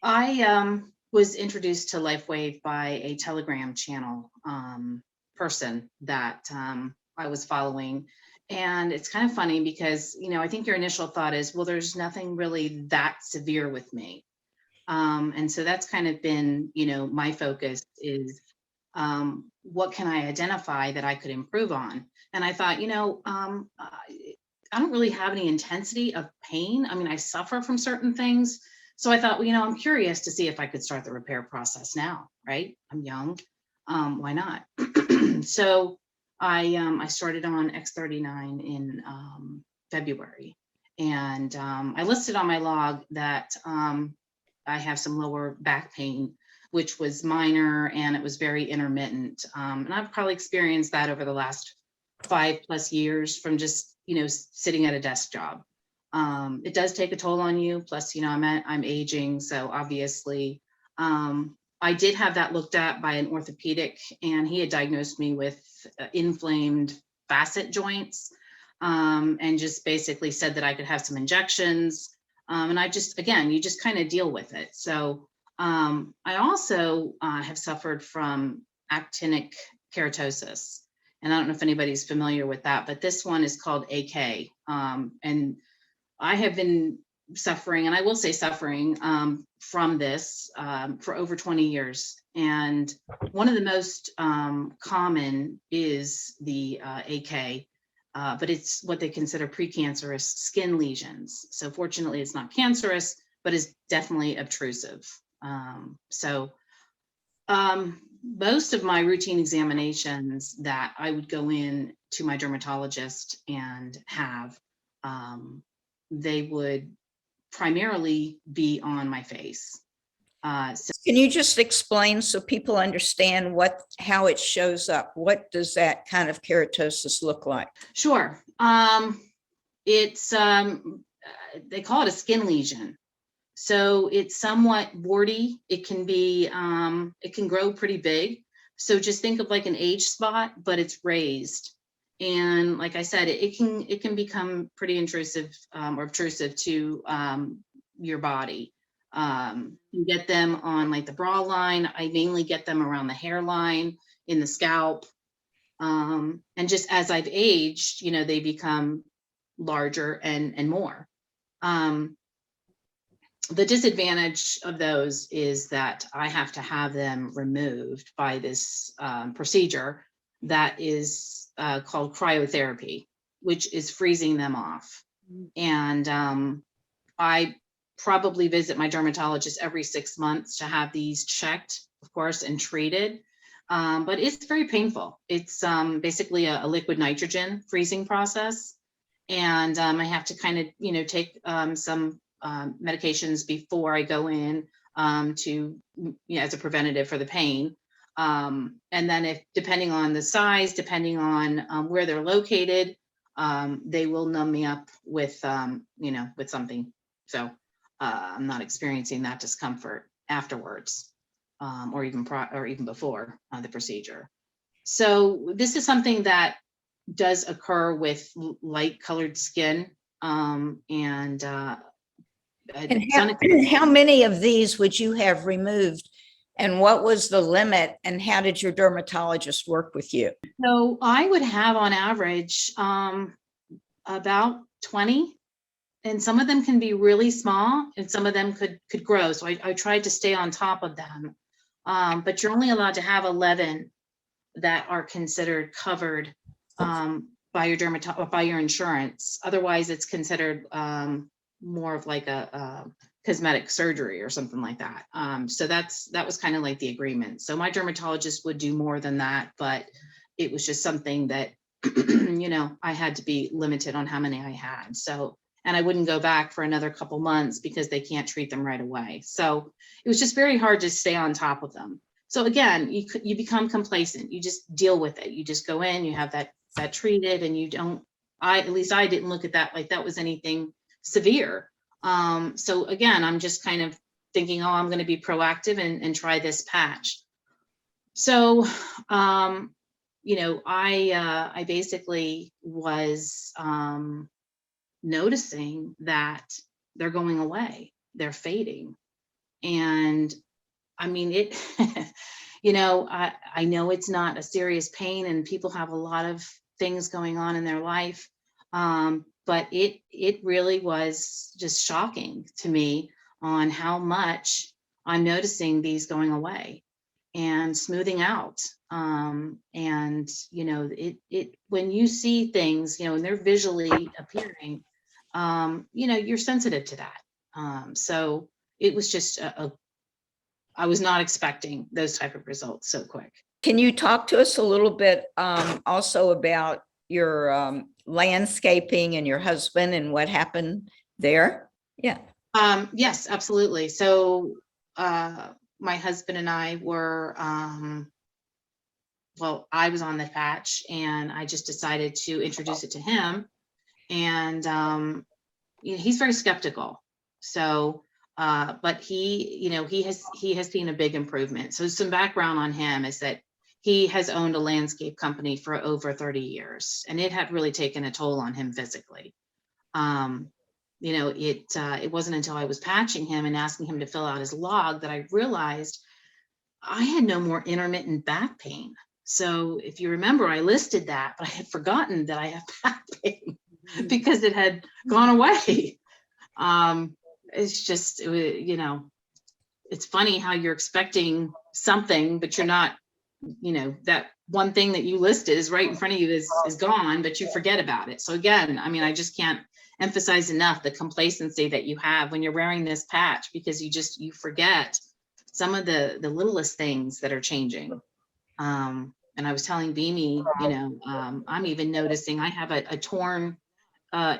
I was introduced to LifeWave by a Telegram channel person that I was following. And it's kind of funny because, I think your initial thought is, well, there's nothing really that severe with me. And so that's kind of been, my focus is what can I identify that I could improve on? And I thought, I don't really have any intensity of pain. I mean, I suffer from certain things. So I thought, well, I'm curious to see if I could start the repair process now, right? I'm young. Why not? So I started on X39 in February. And I listed on my log that I have some lower back pain, which was minor and it was very intermittent. And I've probably experienced that over the last 5+ years from just, sitting at a desk job. It does take a toll on you. Plus, I'm aging. So obviously, I did have that looked at by an orthopedic and he had diagnosed me with inflamed facet joints and just basically said that I could have some injections. And you just kind of deal with it. So I also have suffered from actinic keratosis. And I don't know if anybody's familiar with that, but this one is called AK. And I have been suffering, and I will say suffering from this for over 20 years. And one of the most common is the AK, but it's what they consider precancerous skin lesions. So fortunately, it's not cancerous, but is definitely obtrusive. Most of my routine examinations that I would go in to my dermatologist and have, they would primarily be on my face. Can you just explain so people understand how it shows up? What does that kind of keratosis look like? Sure. It's they call it a skin lesion. So it's somewhat warty. It can be, it can grow pretty big. So just think of like an age spot, but it's raised. And like I said, it can become pretty intrusive or obtrusive to your body. You get them on like the bra line. I mainly get them around the hairline, in the scalp. And just as I've aged, they become larger and more. The disadvantage of those is that I have to have them removed by this procedure that is called cryotherapy, which is freezing them off. And I probably visit my dermatologist every 6 months to have these checked, of course, and treated. But it's very painful. It's basically a liquid nitrogen freezing process. And I have to kind of, take some medications before I go in to, as a preventative for the pain. And then depending on the size, depending on where they're located, they will numb me up with, with something. So I'm not experiencing that discomfort afterwards or even before the procedure. So this is something that does occur with light colored skin. And how many of these would you have removed? And what was the limit? And how did your dermatologist work with you? So I would have on average about 20. And some of them can be really small and some of them could grow. So I tried to stay on top of them. But you're only allowed to have 11 that are considered covered by your by your insurance. Otherwise, it's considered more of like a cosmetic surgery or something like that. So that was kind of like the agreement. So my dermatologist would do more than that, but it was just something that, I had to be limited on how many I had. So, and I wouldn't go back for another couple months because they can't treat them right away. So it was just very hard to stay on top of them. So again, you become complacent. You just deal with it. You just go in, you have that treated, and you don't. At least I didn't look at that like that was anything severe. So again, I'm just kind of thinking, oh, I'm going to be proactive and try this patch. So, I basically was noticing that they're going away, they're fading. And I mean, it, you know, I know it's not a serious pain and people have a lot of things going on in their life. But it really was just shocking to me on how much I'm noticing these going away and smoothing out. And, you know, when you see things, you know, and they're visually appearing, you know, you're sensitive to that. So it was just I was not expecting those type of results so quick. Can you talk to us a little bit also about your landscaping and your husband and what happened there? Yeah. Yes, absolutely. So my husband and I were, well, I was on the patch and I just decided to introduce it to him. And you know, he's very skeptical. So, but he, you know, he has seen a big improvement. So some background on him is that he has owned a landscape company for over 30 years, and it had really taken a toll on him physically. You know, it wasn't until I was patching him and asking him to fill out his log that I realized I had no more intermittent back pain. So if you remember, I listed that, but I had forgotten that I have back pain because it had gone away. It's just, you know, it's funny how you're expecting something, but you're not, you know, that one thing that you listed is right in front of you is gone, but you forget about it. So again, I mean, I just can't emphasize enough the complacency that you have when you're wearing this patch, because you forget some of the littlest things that are changing. And I was telling Beamy, you know, I'm even noticing I have a torn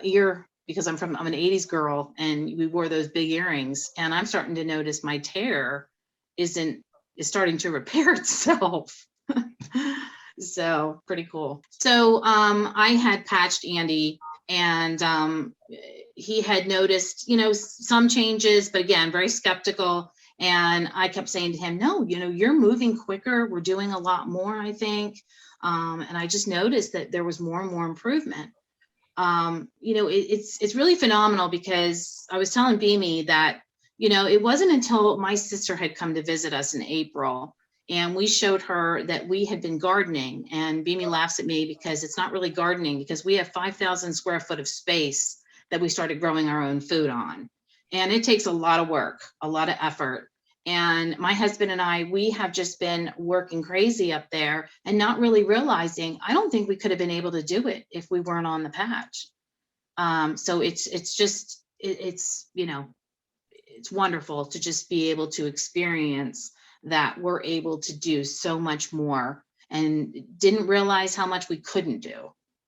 ear because I'm an 80s girl and we wore those big earrings, and I'm starting to notice my tear is starting to repair itself. So pretty cool. So I had patched Andy, and he had noticed, you know, some changes, but again, very skeptical. And I kept saying to him, no, you know, you're moving quicker. We're doing a lot more, I think. And I just noticed that there was more and more improvement. You know, it's really phenomenal, because I was telling Beamy that, you know, it wasn't until my sister had come to visit us in April and we showed her that we had been gardening, and Beamy laughs at me because it's not really gardening, because we have 5,000 square foot of space that we started growing our own food on. And it takes a lot of work, a lot of effort. And my husband and I, we have just been working crazy up there and not really realizing, I don't think we could have been able to do it if we weren't on the patch. So it's just, you know, it's wonderful to just be able to experience that we're able to do so much more, and didn't realize how much we couldn't do.